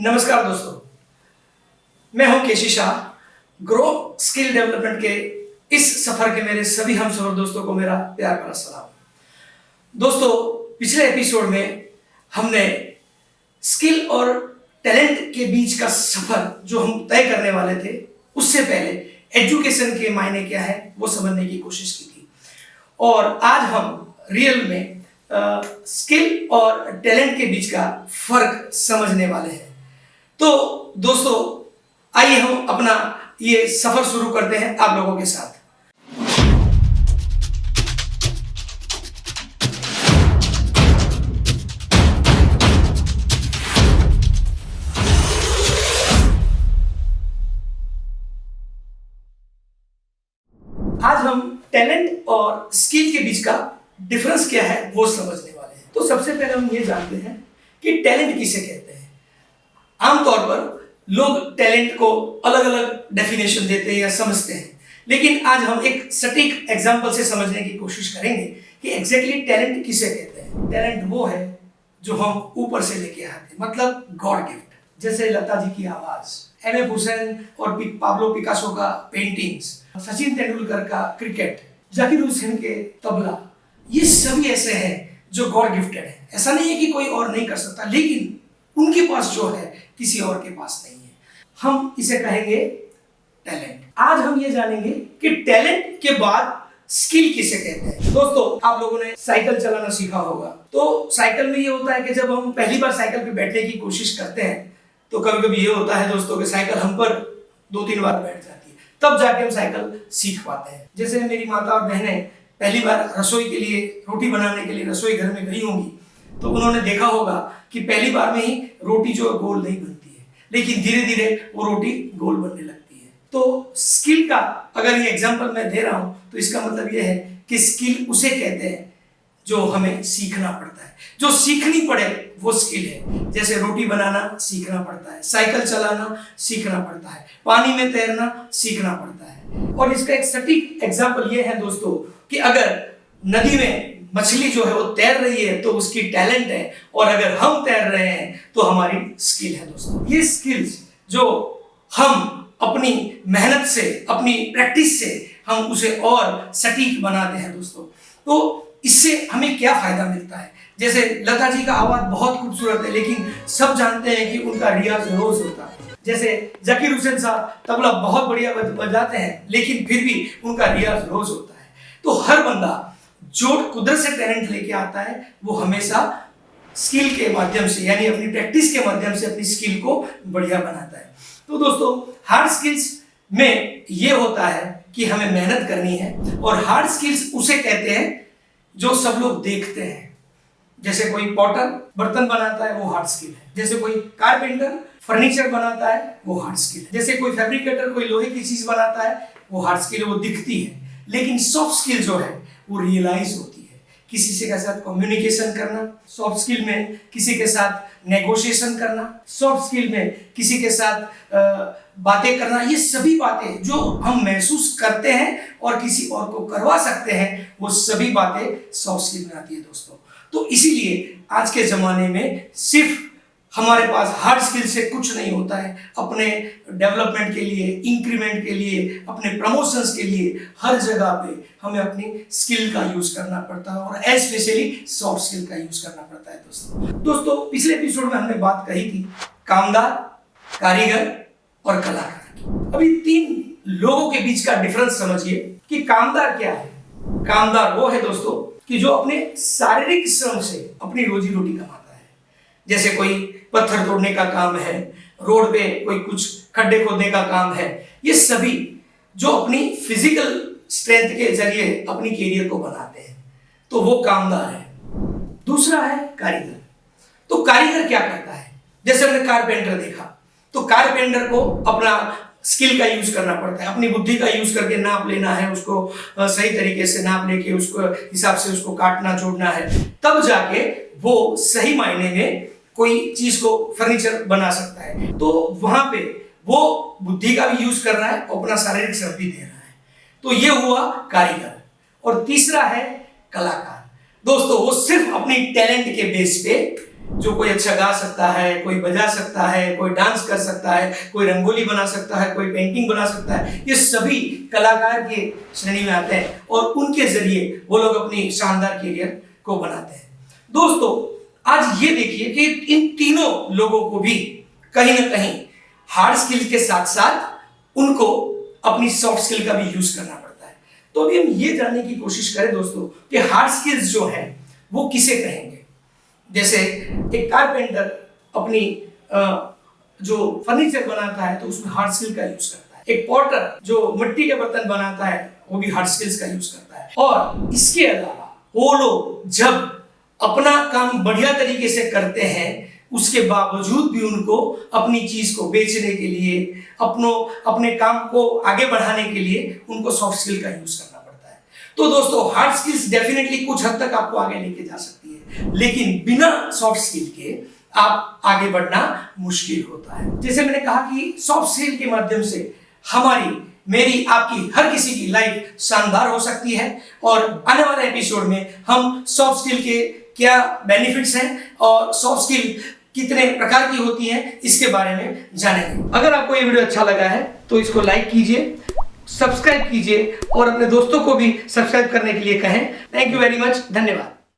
नमस्कार दोस्तों, मैं हूं केशी शाह। ग्रो स्किल डेवलपमेंट के इस सफर के मेरे सभी हमसफर दोस्तों को मेरा प्यार भरा सलाम। दोस्तों, पिछले एपिसोड में हमने स्किल और टैलेंट के बीच का सफर जो हम तय करने वाले थे, उससे पहले एजुकेशन के मायने क्या है वो समझने की कोशिश की थी। और आज हम रियल में स्किल और टैलेंट के बीच का फर्क समझने वाले हैं। तो दोस्तों, आइए हम अपना ये सफर शुरू करते हैं आप लोगों के साथ। आज हम टैलेंट और स्किल के बीच का डिफरेंस क्या है वो समझने वाले हैं। तो सबसे पहले हम ये जानते हैं कि टैलेंट किसे कहते हैं। आमतौर पर लोग टैलेंट को अलग अलग डेफिनेशन देते हैं या समझते हैं, लेकिन आज हम एक सटीक एग्जांपल से समझने की कोशिश करेंगे कि एग्जैक्टली टैलेंट किसे कहते हैं। टैलेंट वो है जो हम ऊपर से लेके आते हैं, मतलब गॉड गिफ्ट। जैसे लता जी की आवाज, एम.एफ. हुसैन और पाब्लो पिकासो का पेंटिंग्स, सचिन तेंदुलकर का क्रिकेट, जाकिर हुसैन के तबला, ये सभी ऐसे हैं जो गॉड गिफ्टेड है। ऐसा नहीं है कि कोई और नहीं कर सकता, लेकिन उनके पास जो है किसी और के पास नहीं है। हम इसे कहेंगे टैलेंट। आज हम ये जानेंगे कि टैलेंट के बाद स्किल किसे कहते हैं। दोस्तों, आप लोगों ने साइकिल चलाना सीखा होगा। तो साइकिल में ये होता है कि जब हम पहली बार साइकिल पे बैठने की कोशिश करते हैं तो कभी कभी ये होता है दोस्तों कि साइकिल हम पर 2-3 बार बैठ जाती है, तब जाके हम साइकिल सीख पाते हैं। जैसे मेरी माता और बहनें पहली बार रसोई के लिए, रोटी बनाने के लिए रसोई घर में गई होंगी, तो उन्होंने देखा होगा कि पहली बार में ही रोटी जो गोल नहीं बनती है, लेकिन धीरे धीरे वो रोटी गोल बनने लगती है। तो स्किल का अगर ये एग्जांपल मैं दे रहा हूं तो इसका मतलब ये है कि स्किल उसे कहते हैं जो हमें सीखना पड़ता है। जो सीखनी पड़े वो स्किल है। जैसे रोटी बनाना सीखना पड़ता है, साइकिल चलाना सीखना पड़ता है, पानी में तैरना सीखना पड़ता है। और इसका एक सटीक एग्जांपल ये है दोस्तों कि अगर नदी में मछली जो है वो तैर रही है तो उसकी टैलेंट है, और अगर हम तैर रहे हैं तो हमारी स्किल है दोस्तों। ये स्किल्स जो हम अपनी मेहनत से, अपनी प्रैक्टिस से हम उसे और सटीक बनाते हैं दोस्तों। तो इससे हमें क्या फायदा मिलता है। जैसे लता जी का आवाज बहुत खूबसूरत है, लेकिन सब जानते हैं कि उनका रियाज रोज होता है। जैसे जाकिर हुसैन साहब तबला बहुत बढ़िया बजाते हैं, लेकिन फिर भी उनका रियाज रोज होता है। तो हर बंदा जो कुदरत से टैलेंट लेके आता है वो हमेशा स्किल के माध्यम से, यानी अपनी प्रैक्टिस के माध्यम से अपनी स्किल को बढ़िया बनाता है। तो दोस्तों, हार्ड स्किल्स में ये होता है कि हमें मेहनत करनी है, और हार्ड स्किल्स उसे कहते हैं जो सब लोग देखते हैं। जैसे कोई पॉटर बर्तन बनाता है, वो हार्ड स्किल है। जैसे कोई कारपेंटर फर्नीचर बनाता है, वो हार्ड स्किल है। जैसे कोई फैब्रिकेटर कोई लोहे की चीज बनाता है, वो हार्ड स्किल है, वो दिखती है। लेकिन सॉफ्ट स्किल जो है वो रियलाइज होती है। किसी से के साथ कम्युनिकेशन करना, सॉफ्ट स्किल में किसी के साथ नेगोशिएशन करना, सॉफ्ट स्किल में किसी के साथ बातें करना, ये सभी बातें जो हम महसूस करते हैं और किसी और को करवा सकते हैं, वो सभी बातें सॉफ्ट स्किल में आती है दोस्तों। तो इसीलिए आज के जमाने में सिर्फ हमारे पास हार्ड स्किल से कुछ नहीं होता है। अपने डेवलपमेंट के लिए, इंक्रीमेंट के लिए, अपने प्रमोशंस के लिए हर जगह पे हमें अपनी स्किल का यूज करना पड़ता है, और स्पेशली सॉफ्ट स्किल का यूज करना पड़ता है दोस्तों। पिछले एपिसोड में हमने बात कही थी कामदार, कारीगर और कलाकार की। अभी 3 लोगों के बीच का डिफरेंस समझिए कि कामदार क्या है। कामदार वो है दोस्तों कि जो अपने शारीरिक श्रम से अपनी रोजी रोटी कमाता है। जैसे कोई पत्थर तोड़ने का काम है, रोड पे कोई कुछ खड्डे खोदने का काम है, ये सभी जो अपनी फिजिकल स्ट्रेंथ के जरिए अपनी कैरियर को बनाते हैं, तो वो कामदार है। दूसरा है कारीगर। तो कारीगर क्या करता है। जैसे हमने कारपेंटर देखा, तो कारपेंटर को अपना स्किल का यूज करना पड़ता है, अपनी बुद्धि का यूज करके नाप लेना है, उसको सही तरीके से नाप लेके उसको हिसाब से उसको काटना जोड़ना है, तब जाके वो सही मायने में कोई चीज को फर्नीचर बना सकता है। तो वहां पे वो बुद्धि का भी यूज कर रहा है और अपना शारीरिक श्रम भी दे रहा है। तो ये हुआ कारीगर। और तीसरा है कलाकार। दोस्तों, वो सिर्फ अपनी टैलेंट के बेस पे जो कोई अच्छा गा सकता है, कोई बजा सकता है, कोई डांस कर सकता है, कोई रंगोली बना सकता है, कोई पेंटिंग बना सकता है, ये सभी कलाकार के श्रेणी में आते हैं और उनके जरिए वो लोग अपनी शानदार करियर को बनाते हैं। दोस्तों, आज ये देखिए कि इन तीनों लोगों को भी कहीं ना कहीं हार्ड स्किल के साथ साथ उनको अपनी सॉफ्ट स्किल का भी यूज करना पड़ता है। तो अभी हम ये जानने की कोशिश करें दोस्तों कि हार्ड स्किल्स जो है वो किसे कहेंगे। जैसे एक कारपेंटर अपनी जो फर्नीचर बनाता है तो उसमें हार्ड स्किल का यूज करता है। एक पॉटर जो मिट्टी के बर्तन बनाता है वो भी हार्ड स्किल्स का यूज करता है। और इसके अलावा वो लोग जब अपना काम बढ़िया तरीके से करते हैं उसके बावजूद भी उनको अपनी चीज को बेचने के लिए, अपने काम को आगे बढ़ाने के लिए उनको सॉफ्ट स्किल का यूज करना पड़ता है। तो दोस्तों, हार्ड स्किल्स डेफिनेटली कुछ हद तक आपको आगे लेके जा सकती है, लेकिन बिना सॉफ्ट स्किल के आप आगे बढ़ना मुश्किल होता है। जैसे मैंने कहा कि सॉफ्ट स्किल के माध्यम से हमारी, मेरी, आपकी, हर किसी की लाइफ शानदार हो सकती है। और आने वाले एपिसोड में हम सॉफ्ट स्किल के क्या बेनिफिट्स हैं और सॉफ्ट स्किल कितने प्रकार की होती हैं इसके बारे में जानेंगे। अगर आपको ये वीडियो अच्छा लगा है तो इसको लाइक कीजिए, सब्सक्राइब कीजिए और अपने दोस्तों को भी सब्सक्राइब करने के लिए कहें। थैंक यू वेरी मच, धन्यवाद।